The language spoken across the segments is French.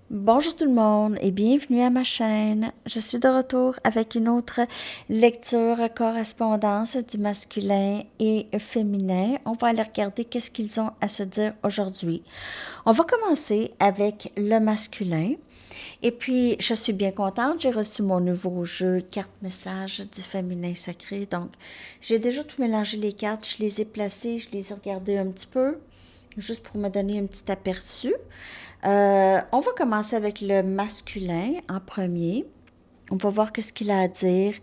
Bonjour tout le monde et bienvenue à ma chaîne. Je suis de retour avec une autre lecture correspondance du masculin et féminin. On va aller regarder qu'est-ce qu'ils ont à se dire aujourd'hui. On va commencer avec le masculin. Et puis, je suis bien contente, j'ai reçu mon nouveau jeu carte message du féminin sacré. Donc, j'ai déjà tout mélangé les cartes, je les ai placées, je les ai regardées un petit peu, juste pour me donner un petit aperçu. On va commencer avec le masculin en premier. On va voir qu'est-ce qu'il a à dire.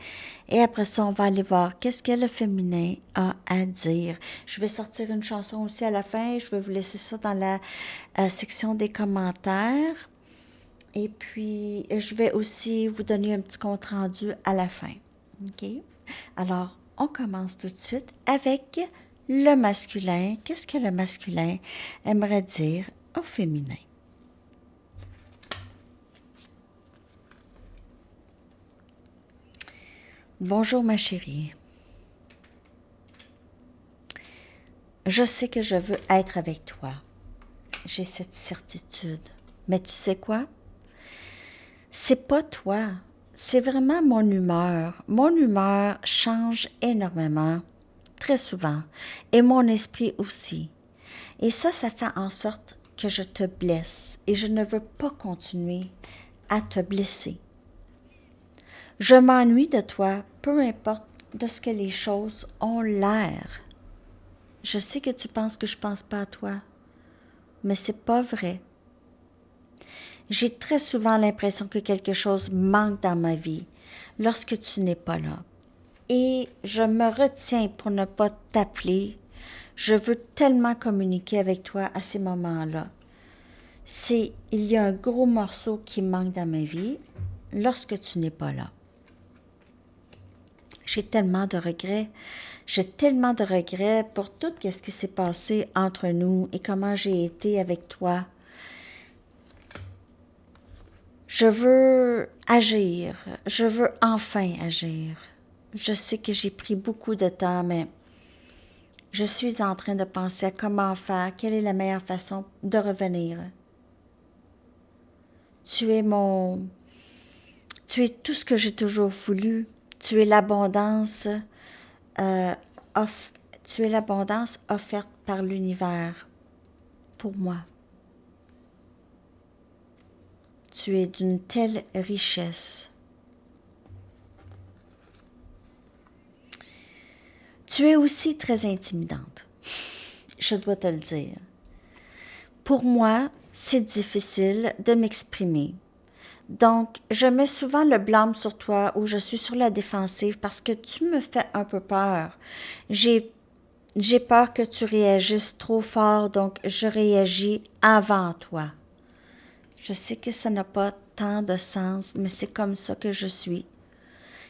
Et après ça, on va aller voir qu'est-ce que le féminin a à dire. Je vais sortir une chanson aussi à la fin. Je vais vous laisser ça dans la section des commentaires. Et puis, je vais aussi vous donner un petit compte rendu à la fin. OK? Alors, on commence tout de suite avec le masculin. Qu'est-ce que le masculin aimerait dire au féminin? Bonjour ma chérie. Je sais que je veux être avec toi. J'ai cette certitude. Mais tu sais quoi? C'est pas toi. C'est vraiment mon humeur. Mon humeur change énormément, très souvent. Et mon esprit aussi. Et ça fait en sorte que je te blesse. Et je ne veux pas continuer à te blesser. Je m'ennuie de toi, peu importe de ce que les choses ont l'air. Je sais que tu penses que je pense pas à toi, mais c'est pas vrai. J'ai très souvent l'impression que quelque chose manque dans ma vie lorsque tu n'es pas là. Et je me retiens pour ne pas t'appeler. Je veux tellement communiquer avec toi à ces moments-là. Il y a un gros morceau qui manque dans ma vie lorsque tu n'es pas là. J'ai tellement de regrets. J'ai tellement de regrets pour tout ce qui s'est passé entre nous et comment j'ai été avec toi. Je veux agir. Je veux enfin agir. Je sais que j'ai pris beaucoup de temps, mais je suis en train de penser à comment faire, quelle est la meilleure façon de revenir. Tu es tout ce que j'ai toujours voulu. Tu es l'abondance euh, tu es l'abondance offerte par l'univers pour moi. Tu es d'une telle richesse. Tu es aussi très intimidante, je dois te le dire. Pour moi, c'est difficile de m'exprimer. Donc, je mets souvent le blâme sur toi ou je suis sur la défensive parce que tu me fais un peu peur. J'ai peur que tu réagisses trop fort, donc je réagis avant toi. Je sais que ça n'a pas tant de sens, mais c'est comme ça que je suis.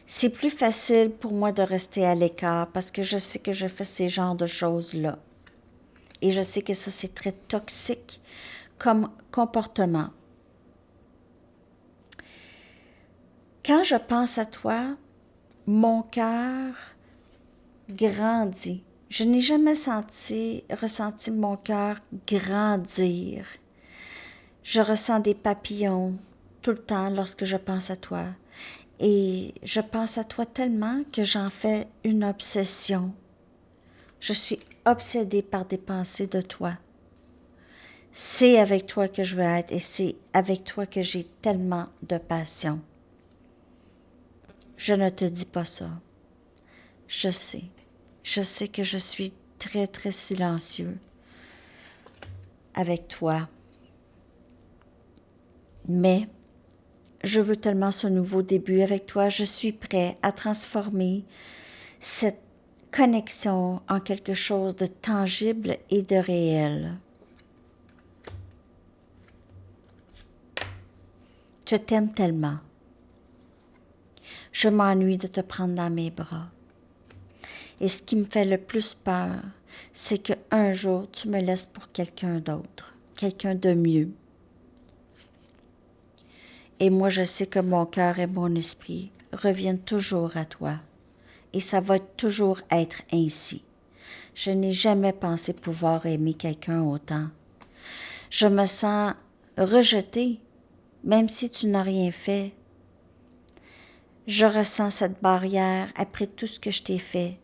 C'est plus facile pour moi de rester à l'écart parce que je sais que je fais ces genres de choses-là. Et je sais que ça, c'est très toxique comme comportement. Quand je pense à toi, mon cœur grandit. Je n'ai jamais ressenti mon cœur grandir. Je ressens des papillons tout le temps lorsque je pense à toi. Et je pense à toi tellement que j'en fais une obsession. Je suis obsédée par des pensées de toi. C'est avec toi que je veux être et c'est avec toi que j'ai tellement de passion. Je ne te dis pas ça. Je sais. Je sais que je suis très, très silencieux avec toi. Mais je veux tellement ce nouveau début avec toi. Je suis prêt à transformer cette connexion en quelque chose de tangible et de réel. Je t'aime tellement. Je m'ennuie de te prendre dans mes bras. Et ce qui me fait le plus peur, c'est qu'un jour, tu me laisses pour quelqu'un d'autre, quelqu'un de mieux. Et moi, je sais que mon cœur et mon esprit reviennent toujours à toi. Et ça va toujours être ainsi. Je n'ai jamais pensé pouvoir aimer quelqu'un autant. Je me sens rejetée même si tu n'as rien fait. Je ressens cette barrière après tout ce que je t'ai fait.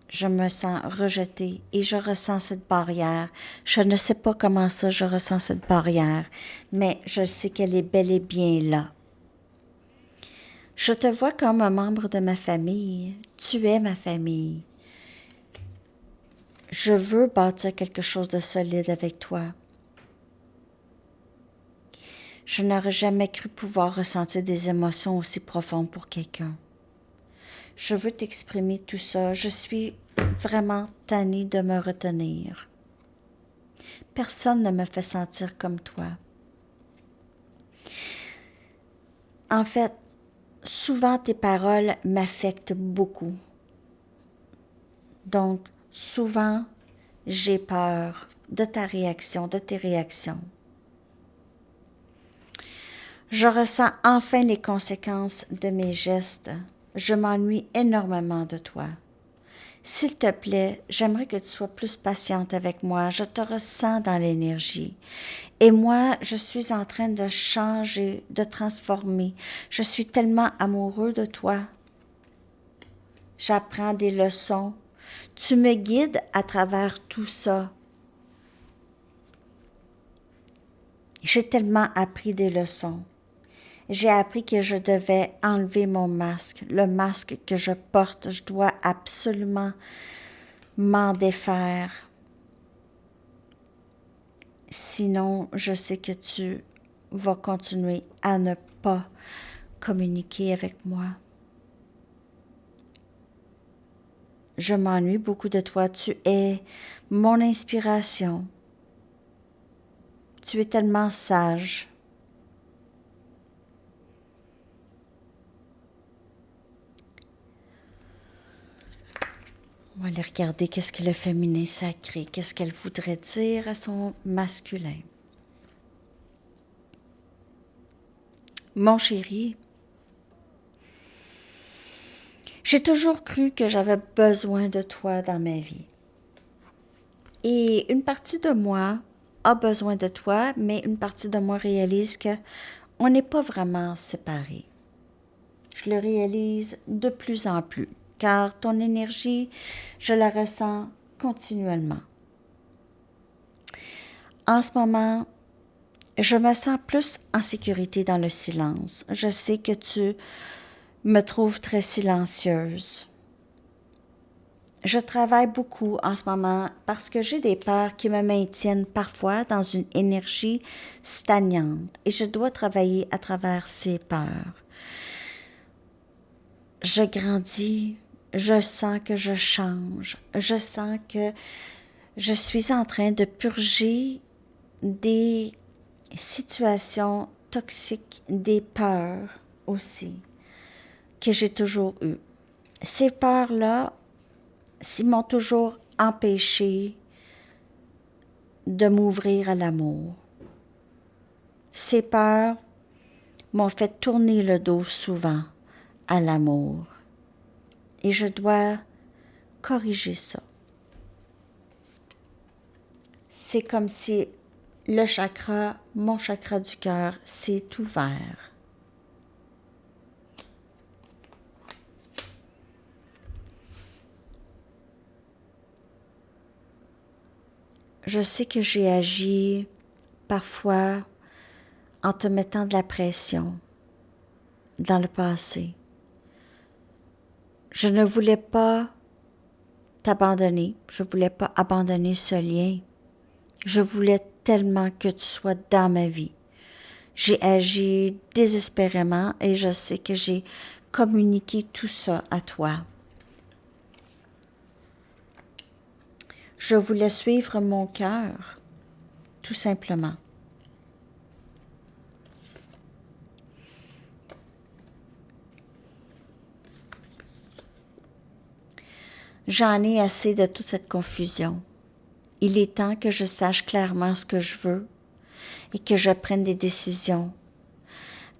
Je me sens rejetée et je ressens cette barrière. Je ne sais pas comment ça je ressens cette barrière, mais je sais qu'elle est bel et bien là. Je te vois comme un membre de ma famille. Tu es ma famille. Je veux bâtir quelque chose de solide avec toi. Je n'aurais jamais cru pouvoir ressentir des émotions aussi profondes pour quelqu'un. Je veux t'exprimer tout ça. Je suis vraiment tannée de me retenir. Personne ne me fait sentir comme toi. En fait, souvent tes paroles m'affectent beaucoup. Donc, souvent, j'ai peur de ta réaction, de tes réactions. Je ressens enfin les conséquences de mes gestes. Je m'ennuie énormément de toi. S'il te plaît, j'aimerais que tu sois plus patiente avec moi. Je te ressens dans l'énergie. Et moi, je suis en train de changer, de transformer. Je suis tellement amoureux de toi. J'apprends des leçons. Tu me guides à travers tout ça. J'ai tellement appris des leçons. J'ai appris que je devais enlever mon masque, le masque que je porte. Je dois absolument m'en défaire. Sinon, je sais que tu vas continuer à ne pas communiquer avec moi. Je m'ennuie beaucoup de toi. Tu es mon inspiration. Tu es tellement sage. On va aller regarder qu'est-ce que le féminin sacré, qu'est-ce qu'elle voudrait dire à son masculin. Mon chéri, j'ai toujours cru que j'avais besoin de toi dans ma vie. Et une partie de moi a besoin de toi, mais une partie de moi réalise que on n'est pas vraiment séparés. Je le réalise de plus en plus, car ton énergie, je la ressens continuellement. En ce moment, je me sens plus en sécurité dans le silence. Je sais que tu me trouves très silencieuse. Je travaille beaucoup en ce moment parce que j'ai des peurs qui me maintiennent parfois dans une énergie stagnante et je dois travailler à travers ces peurs. Je grandis, je sens que je change, je sens que je suis en train de purger des situations toxiques, des peurs aussi que j'ai toujours eues. Ces peurs-là, m'ont toujours empêché de m'ouvrir à l'amour. Ces peurs m'ont fait tourner le dos souvent à l'amour. Et je dois corriger ça. C'est comme si le chakra, mon chakra du cœur, s'est ouvert. Je sais que j'ai agi parfois en te mettant de la pression dans le passé. Je ne voulais pas t'abandonner, je ne voulais pas abandonner ce lien. Je voulais tellement que tu sois dans ma vie. J'ai agi désespérément et je sais que j'ai communiqué tout ça à toi. Je voulais suivre mon cœur, tout simplement. J'en ai assez de toute cette confusion. Il est temps que je sache clairement ce que je veux et que je prenne des décisions,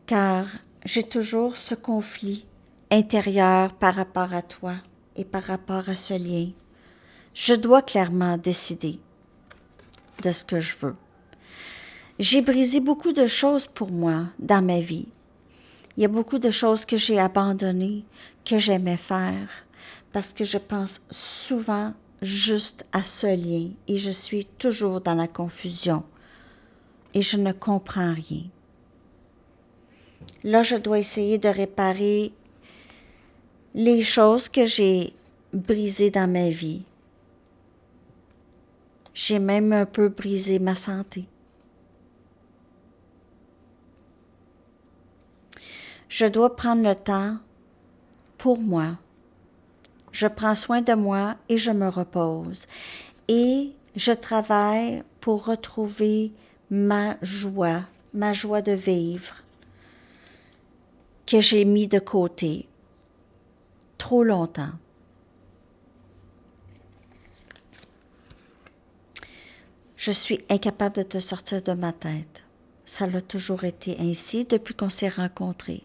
car j'ai toujours ce conflit intérieur par rapport à toi et par rapport à ce lien. Je dois clairement décider de ce que je veux. J'ai brisé beaucoup de choses pour moi dans ma vie. Il y a beaucoup de choses que j'ai abandonnées, que j'aimais faire, parce que je pense souvent juste à ce lien et je suis toujours dans la confusion et je ne comprends rien. Là, je dois essayer de réparer les choses que j'ai brisées dans ma vie. J'ai même un peu brisé ma santé. Je dois prendre le temps pour moi. Je prends soin de moi et je me repose. Et je travaille pour retrouver ma joie de vivre que j'ai mis de côté trop longtemps. Je suis incapable de te sortir de ma tête. Ça l'a toujours été ainsi depuis qu'on s'est rencontrés.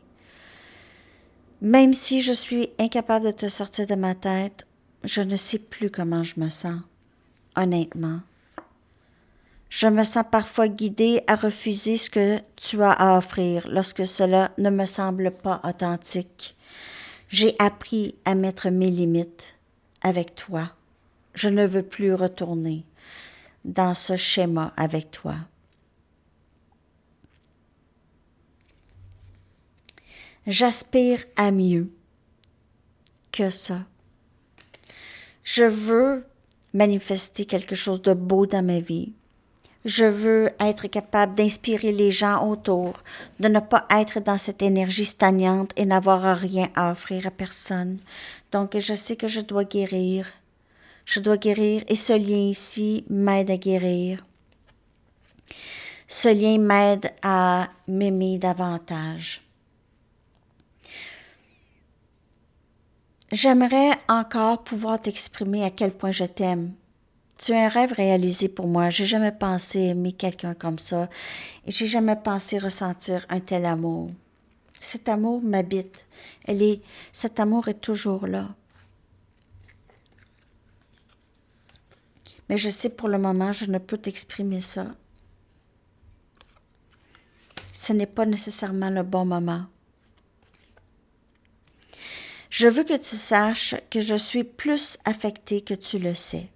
Même si je suis incapable de te sortir de ma tête, je ne sais plus comment je me sens, honnêtement. Je me sens parfois guidée à refuser ce que tu as à offrir lorsque cela ne me semble pas authentique. J'ai appris à mettre mes limites avec toi. Je ne veux plus retourner dans ce schéma avec toi. J'aspire à mieux que ça. Je veux manifester quelque chose de beau dans ma vie. Je veux être capable d'inspirer les gens autour, de ne pas être dans cette énergie stagnante et n'avoir rien à offrir à personne. Donc, je sais que je dois guérir. Je dois guérir et ce lien ici m'aide à guérir. Ce lien m'aide à m'aimer davantage. J'aimerais encore pouvoir t'exprimer à quel point je t'aime. Tu es un rêve réalisé pour moi. J'ai jamais pensé aimer quelqu'un comme ça et j'ai jamais pensé ressentir un tel amour. Cet amour m'habite. Cet amour est toujours là. Mais je sais pour le moment, je ne peux t'exprimer ça. Ce n'est pas nécessairement le bon moment. Je veux que tu saches que je suis plus affectée que tu le sais.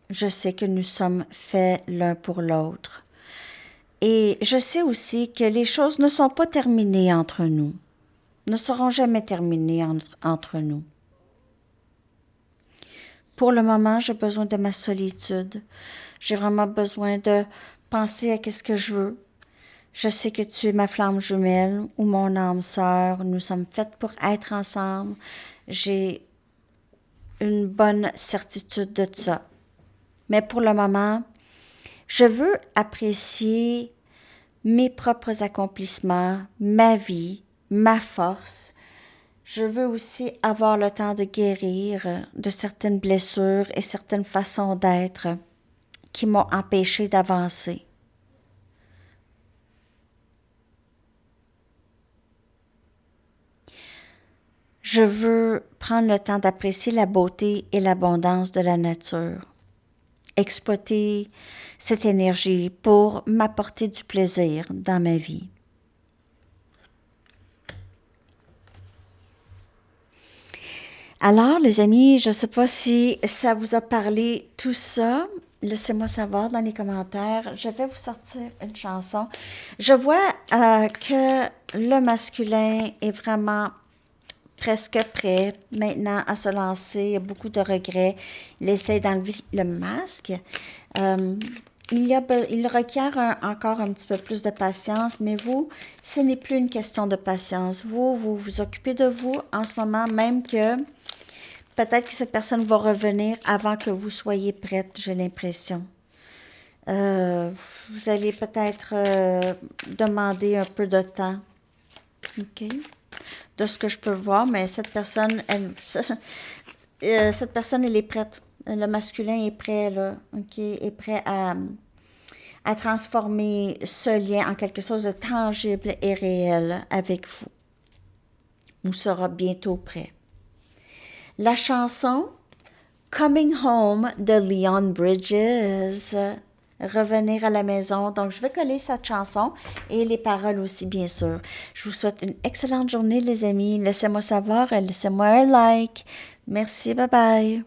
Je sais que nous sommes faits l'un pour l'autre. Et je sais aussi que les choses ne sont pas terminées entre nous, ne seront jamais terminées entre nous. Pour le moment, j'ai besoin de ma solitude. J'ai vraiment besoin de penser à ce que je veux. Je sais que tu es ma flamme jumelle ou mon âme sœur. Nous sommes faites pour être ensemble. J'ai une bonne certitude de ça. Mais pour le moment, je veux apprécier mes propres accomplissements, ma vie, ma force. Je veux aussi avoir le temps de guérir de certaines blessures et certaines façons d'être qui m'ont empêché d'avancer. Je veux prendre le temps d'apprécier la beauté et l'abondance de la nature. Exploiter cette énergie pour m'apporter du plaisir dans ma vie. Alors, les amis, je ne sais pas si ça vous a parlé tout ça. Laissez-moi savoir dans les commentaires. Je vais vous sortir une chanson. Je vois que le masculin est vraiment presque prêt maintenant à se lancer. Il y a beaucoup de regrets. Il essaie d'enlever le masque. Il requiert encore un petit peu plus de patience, mais vous, ce n'est plus une question de patience. Vous vous occupez de vous en ce moment, même que peut-être que cette personne va revenir avant que vous soyez prête, j'ai l'impression. Vous allez peut-être demander un peu de temps. OK? De ce que je peux voir, mais cette personne, elle est prête. Le masculin est prêt, là, OK, est prêt à transformer ce lien en quelque chose de tangible et réel avec vous. Ou sera bientôt prêt. La chanson Coming Home de Leon Bridges. Revenir à la maison. Donc, je vais coller cette chanson et les paroles aussi, bien sûr. Je vous souhaite une excellente journée, les amis. Laissez-moi savoir, laissez-moi un like. Merci, bye bye.